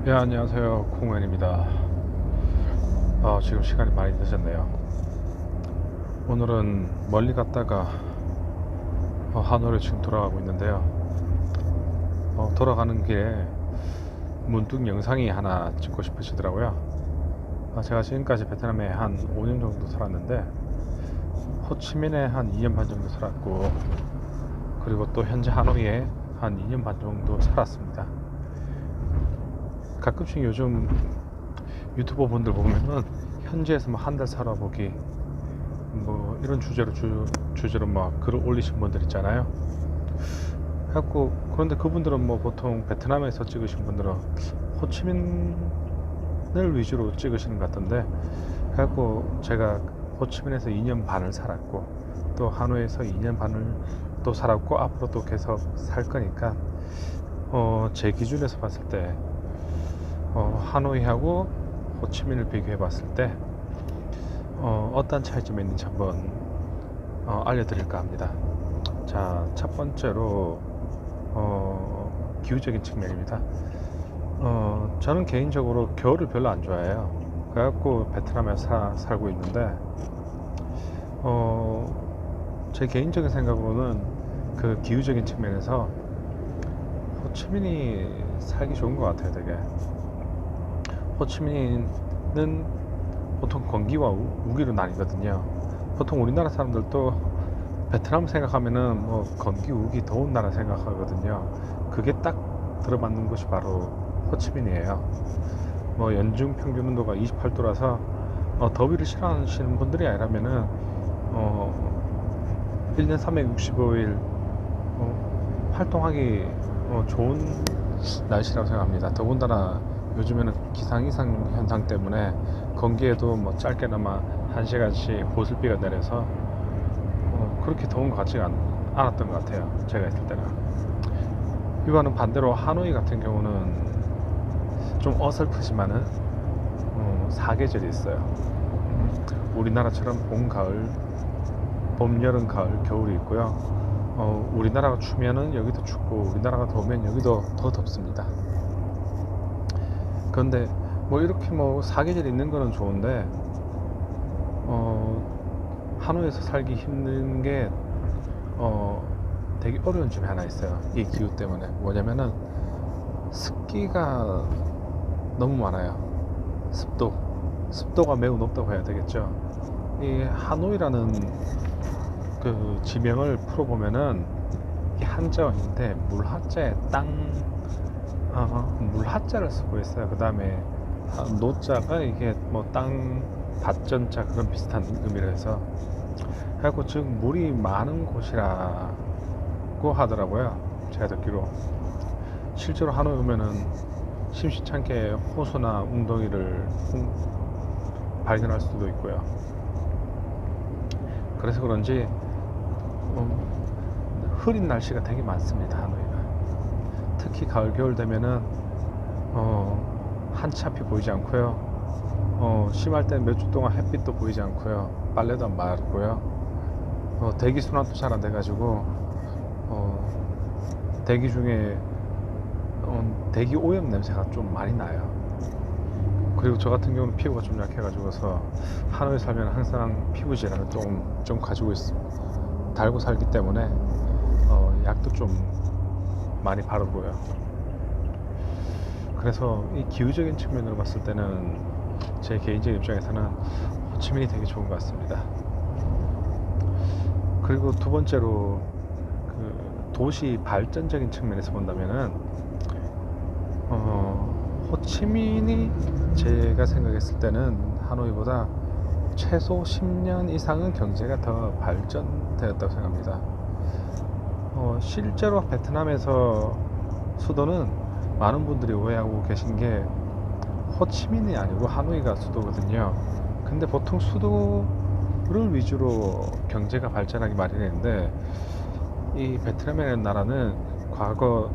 네, 안녕하세요. 콩웬입니다. 지금 시간이 많이 늦었네요. 오늘은 멀리 갔다가 하노이로 지금 돌아가고 있는데요. 돌아가는 길에 문득 영상이 하나 찍고 싶으시더라고요. 제가 지금까지 베트남에 한 5년 정도 살았는데 호치민에 한 2년 반 정도 살았고, 그리고 또 현재 하노이에 한 2년 반 정도 살았습니다. 가끔씩 요즘 유튜버 분들 보면은 현지에서 뭐 한 달 살아보기 뭐 이런 주제로 막 글을 올리신 분들 있잖아요. 해갖고 그런데 그분들은 뭐 보통 베트남에서 찍으신 분들은 호치민을 위주로 찍으시는 것 같던데, 해갖고 제가 호치민에서 2년 반을 살았고 또 하노이에서 2년 반을 또 살았고 앞으로 또 계속 살 거니까 제 기준에서 봤을 때 하노이하고 호치민을 비교해 봤을 때 어떤 차이점이 있는지 한번 알려드릴까 합니다. 자, 첫 번째로 기후적인 측면입니다. 저는 개인적으로 겨울을 별로 안 좋아해요. 그래갖고 베트남에 살고 있는데 제 개인적인 생각으로는 그 기후적인 측면에서 호치민이 살기 좋은 것 같아요. 되게 호치민은 보통 건기와 우기로 나뉘거든요. 보통 우리나라 사람들도 베트남 생각하면은 뭐 건기, 우기, 더운 나라 생각하거든요. 그게 딱 들어맞는 곳이 바로 호치민이에요. 뭐 연중 평균 온도가 28도라서 더위를 싫어하시는 분들이 아니라면은 1년 365일 활동하기 좋은 날씨라고 생각합니다. 더군다나 요즘에는 기상이상 현상 때문에 건기에도 뭐 짧게나마 1시간씩 보슬비가 내려서 그렇게 더운 것 같지가 않았던 것 같아요. 제가 있을 때는. 이거는 반대로 하노이 같은 경우는 좀 어설프지만은 사계절이 있어요. 우리나라처럼 봄, 가을, 봄, 여름, 가을, 겨울이 있고요. 우리나라가 추면은 여기도 춥고 우리나라가 더우면 여기도 더 덥습니다. 그런데 뭐 이렇게 뭐 사계절이 있는 거는 좋은데 하노이에서 살기 힘든 게 되게 어려운 점이 하나 있어요. 이 기후 때문에. 뭐냐면은 습기가 너무 많아요. 습도가 매우 높다고 해야 되겠죠. 이 하노이라는 그 지명을 풀어보면은 이게 한자어인데 물하자에 물하자를 쓰고 있어요. 그 다음에 노자가 이게 뭐 땅 밭전자 그런 비슷한 의미로 해서 하고, 즉 물이 많은 곳이라고 하더라고요. 제가 듣기로. 실제로 하노이 오면은 심심찮게 호수나 웅덩이를 발견할 수도 있고요. 그래서 그런지 흐린 날씨가 되게 많습니다. 하노이가. 특히 가을 겨울 되면은 한치 앞이 보이지 않고요. 심할 때는 몇 주 동안 햇빛도 보이지 않고요. 빨래도 안 마르고요. 대기 순환도 잘 안 돼가지고 대기 중에 대기 오염 냄새가 좀 많이 나요. 그리고 저 같은 경우는 피부가 좀 약해가지고서 하노이 살면 항상 피부 질환을 좀 가지고 달고 살기 때문에 약도 좀 많이 바르고요. 그래서 이 기후적인 측면으로 봤을 때는 제 개인적인 입장에서는 호치민이 되게 좋은 것 같습니다. 그리고 두 번째로 그 도시 발전적인 측면에서 본다면은 호치민이 제가 생각했을 때는 하노이보다 최소 10년 이상은 경제가 더 발전되었다고 생각합니다. 실제로 베트남에서 수도는 많은 분들이 오해하고 계신 게 호치민이 아니고 하노이가 수도거든요. 근데 보통 수도를 위주로 경제가 발전하기 마련인데, 이 베트남이라는 나라는 과거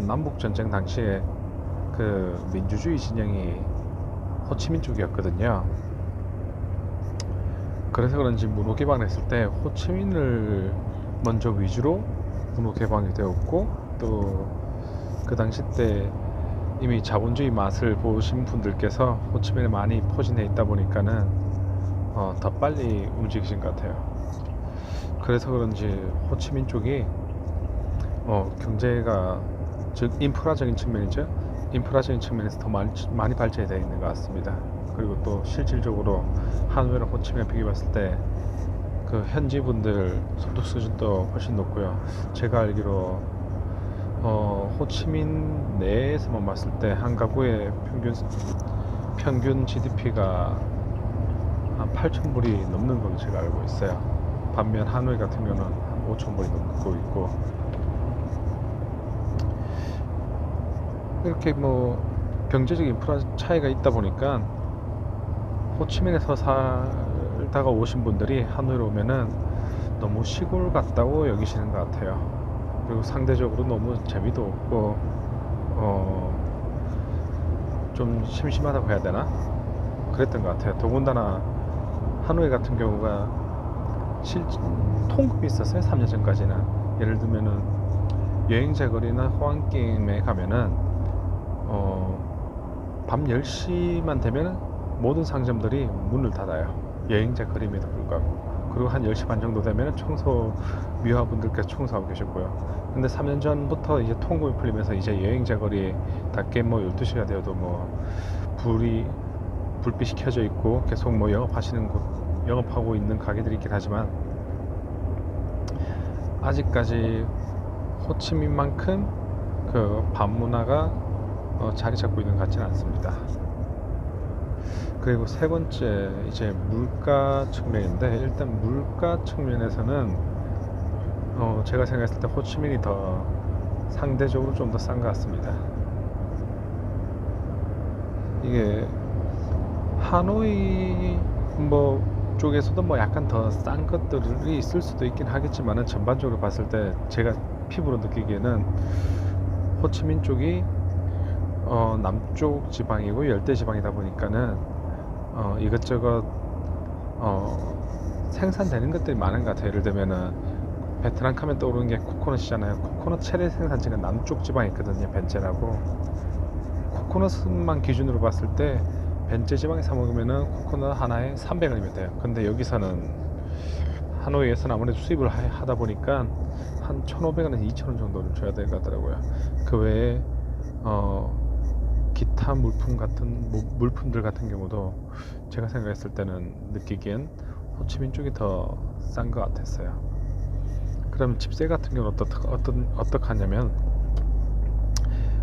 남북전쟁 당시에 그 민주주의 진영이 호치민 쪽이었거든요. 그래서 그런지 문호 개방했을 때 호치민을 먼저 위주로 문호 개방이 되었고, 또 그 당시 때 이미 자본주의 맛을 보신 분들께서 호치민에 많이 포진해 있다 보니까는 더 빨리 움직이신 것 같아요. 그래서 그런지 호치민 쪽이 경제가, 즉 인프라적인 측면이죠. 인프라적인 측면에서 더 많이 발전이 되어 있는 것 같습니다. 그리고 또 실질적으로 하노이랑 호치민을 비교했을 때 그 현지 분들 소득 수준도 훨씬 높고요. 제가 알기로 호치민 내에서만 봤을 때 한 가구의 평균 GDP가 한 8,000불이 넘는 걸로 제가 알고 있어요. 반면 하노이 같은 경우는 한 5,000불이 넘고 있고, 이렇게 뭐 경제적 인프라 차이가 있다 보니까 호치민에서 살다가 오신 분들이 하노이로 오면은 너무 시골 같다고 여기시는 것 같아요. 그리고 상대적으로 너무 재미도 없고 좀 심심하다고 해야 되나? 그랬던 것 같아요. 더군다나 하노이 같은 경우가 통금이 있었어요. 3년 전까지는. 예를 들면은 여행자 거리나 호안게임에 가면은 밤 10시만 되면 모든 상점들이 문을 닫아요. 여행자 거리임에도 불구하고. 그리고 한 10시 반 정도 되면 청소 미화분들께서 청소하고 계셨고요. 근데 3년 전부터 이제 통금이 풀리면서 이제 여행자 거리 닫게 뭐 12시가 되어도 뭐 불빛이 켜져 있고 계속 뭐 영업하고 있는 가게들이 있긴 하지만, 아직까지 호치민만큼 그 밤문화가 자리 잡고 있는 것 같지는 않습니다. 그리고 세 번째 이제 물가 측면인데, 일단 물가 측면에서는 제가 생각했을 때 호치민이 더 상대적으로 좀 더 싼 것 같습니다. 이게 하노이 뭐 쪽에서도 뭐 약간 더 싼 것들이 있을 수도 있긴 하겠지만은, 전반적으로 봤을 때 제가 피부로 느끼기에는 호치민 쪽이 남쪽 지방이고 열대 지방이다 보니까는 이것저것 생산되는 것들이 많은 것 같아요. 예를 들면은 베트남 하면 떠오르는 게 코코넛이잖아요. 코코넛 체리 생산지가 남쪽 지방에 있거든요. 벤체라고. 코코넛만 기준으로 봤을 때 벤체 지방에 사 먹으면은 코코넛 하나에 300원이면 돼요. 근데 여기서는 하노이에서는 아무래도 수입을 하다 보니까 한 1,500원에서 2,000원 정도를 줘야 될 것 같더라고요. 그 외에 기타 물품들 같은 경우도 제가 생각했을 때는 느끼기엔 호치민 쪽이 더 싼 것 같았어요. 그럼 집세 같은 경우는 어떡하냐면,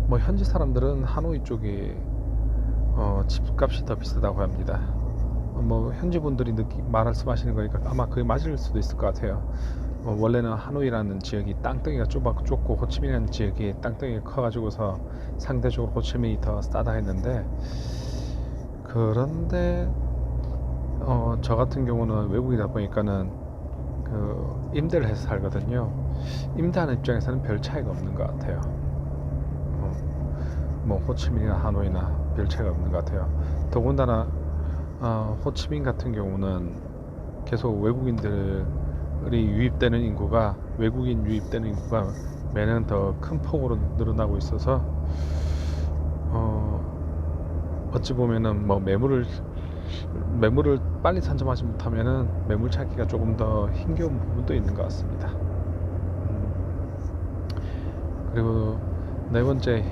뭐 현지 사람들은 하노이 쪽이 집값이 더 비싸다고 합니다. 뭐 현지 분들이 말씀하시는 거니까 아마 그게 맞을 수도 있을 것 같아요. 원래는 하노이라는 지역이 땅덩이가 좁고 호치민이라는 지역이 땅덩이가 커가지고서 상대적으로 호치민이 더 싸다 했는데, 그런데 저 같은 경우는 외국이다 보니까는 그 임대를 해서 살거든요. 임대하는 입장에서는 별 차이가 없는 것 같아요. 뭐 호치민이나 하노이나 별 차이가 없는 것 같아요. 더군다나 호치민 같은 경우는 계속 외국인 유입되는 인구가 매년 더 큰 폭으로 늘어나고 있어서 어찌 보면은 뭐 매물을 빨리 선점하지 못하면은 매물 찾기가 조금 더 힘겨운 부분도 있는 것 같습니다. 그리고 네 번째,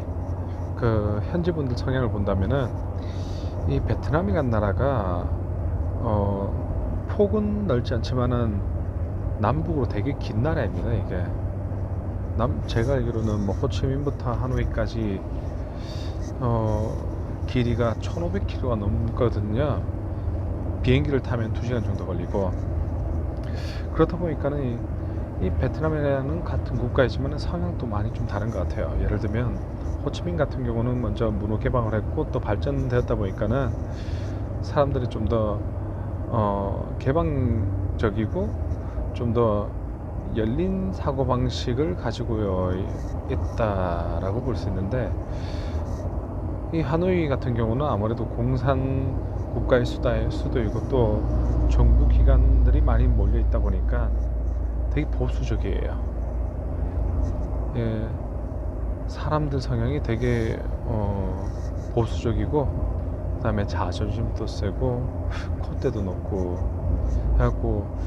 그 현지 분들 성향을 본다면은 이 베트남이란 나라가 폭은 넓지 않지만은 남북으로 되게 긴 나라입니다. 이게 제가 알기로는 뭐 호치민부터 하노이까지 길이가 1,500km가 넘거든요. 비행기를 타면 2시간 정도 걸리고. 그렇다 보니까는 이 베트남이라는 같은 국가이지만 성향도 많이 좀 다른 것 같아요. 예를 들면 호치민 같은 경우는 먼저 문호 개방을 했고 또 발전되었다 보니까는 사람들이 좀 더 개방적이고 좀 더 열린 사고방식을 가지고 있다라고 볼 수 있는데, 이 하노이 같은 경우는 아무래도 공산 국가의 수도이고 또 정부 기관들이 많이 몰려 있다 보니까 되게 보수적이에요. 예, 사람들 성향이 되게 보수적이고, 그다음에 자존심도 세고 콧대도 높고 해갖고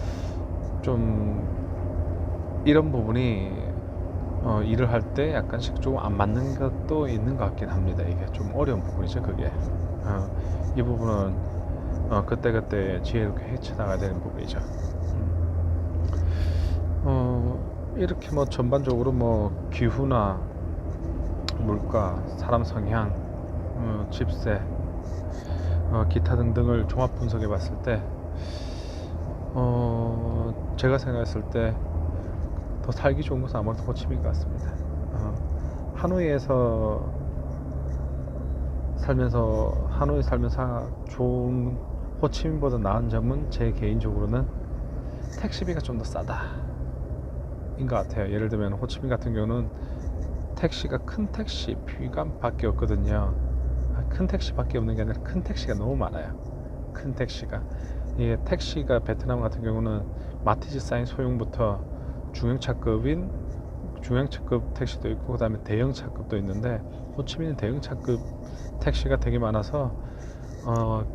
좀 이런 부분이 일을 할 때 약간씩 좀 안 맞는 것도 있는 것 같긴 합니다. 이게 좀 어려운 부분이죠, 그게. 이 부분은 그때그때 지혜롭게 헤쳐나가야 되는 부분이죠. 이렇게 뭐 전반적으로 뭐 기후나 물가, 사람 성향, 집세, 기타 등등을 종합 분석해 봤을 때 제가 생각했을 때 더 살기 좋은 곳은 아무래도 호치민 것 같습니다. 하노이에서 살면서 좋은 호치민보다 나은 점은 제 개인적으로는 택시비가 좀 더 싸다 인 것 같아요. 예를 들면 호치민 같은 경우는 택시가 큰 택시 비값밖에 없거든요. 큰 택시밖에 없는 게 아니라 큰 택시가 너무 많아요. 큰 택시가, 이게 택시가 베트남 같은 경우는 마티즈 사인 소형부터 중형차급 택시도 있고, 그 다음에 대형차급도 있는데, 호치민은 대형차급 택시가 되게 많아서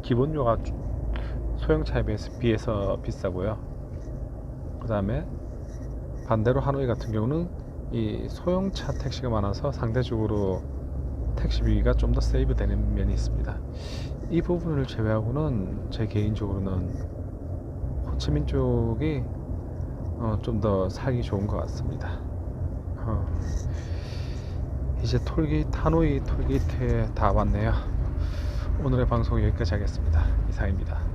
기본료가 소형차에 비해서 비싸고요. 그 다음에 반대로 하노이 같은 경우는 이 소형차 택시가 많아서 상대적으로 택시비가 좀 더 세이브 되는 면이 있습니다. 이 부분을 제외하고는 제 개인적으로는 호치민 쪽이 좀 더 살기 좋은 것 같습니다. 이제 하노이 톨게이트에 다 왔네요. 오늘의 방송 여기까지 하겠습니다. 이상입니다.